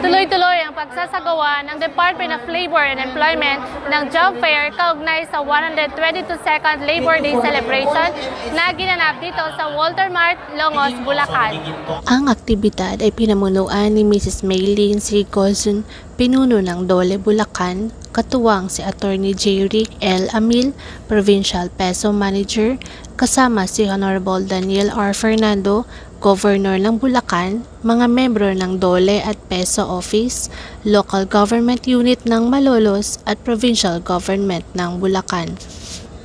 Tuloy-tuloy ang pagsasagawa ng Department of Labor and Employment ng Job Fair kaugnay sa 122nd Labor Day celebration na ginanap dito sa Walter Mart, Longos, Bulacan. Ang aktibidad ay pinamunuan ni Mrs. Maylene Srigoson, pinuno ng Dole, Bulacan, katuwang si Attorney J. Rick L. Amil, Provincial Peso Manager, kasama si Honorable Daniel R. Fernando, Governor ng Bulacan, mga membro ng Dole at Peso Office, Local Government Unit ng Malolos at Provincial Government ng Bulacan.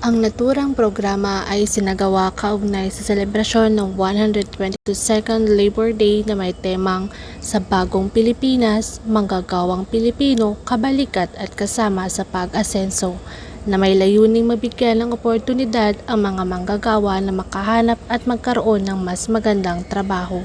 Ang naturang programa ay sinagawa kaugnay sa selebrasyon ng 122nd Labor Day na may temang Sa Bagong Pilipinas, Manggagawang Pilipino, Kabalikat at Kasama sa Pag-asenso, na may layuning mabigyan ng oportunidad ang mga manggagawa na makahanap at magkaroon ng mas magandang trabaho.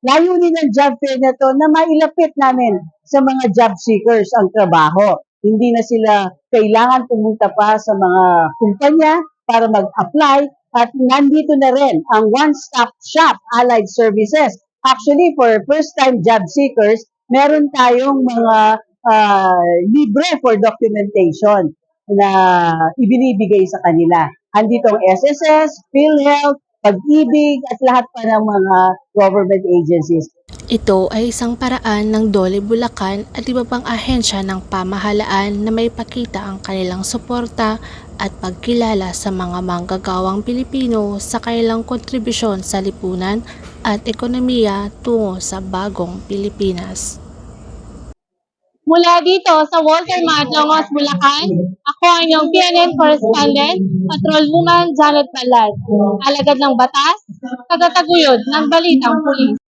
Layunin ng job fair na to na mailapit namin sa mga job seekers ang trabaho. Hindi na sila kailangan pumunta pa sa mga kumpanya para mag-apply at nandito na rin ang one-stop shop allied services. Actually, for first-time job seekers, meron tayong mga libre for documentation na ibinibigay sa kanila. Andito ang SSS, PhilHealth, Pag-ibig at lahat pa ng mga government agencies. Ito ay isang paraan ng Dole Bulacan at iba pang ahensya ng pamahalaan na may pakita ang kanilang suporta at pagkilala sa mga manggagawang Pilipino sa kanilang kontribusyon sa lipunan at ekonomiya tungo sa bagong Pilipinas. Mula dito sa Walter Mart, Longos, Bulacan, ako ang inyong PNN correspondent, Patrolwoman Janet Balad, alagad ng batas, tagataguyod ng Balitang Pulis.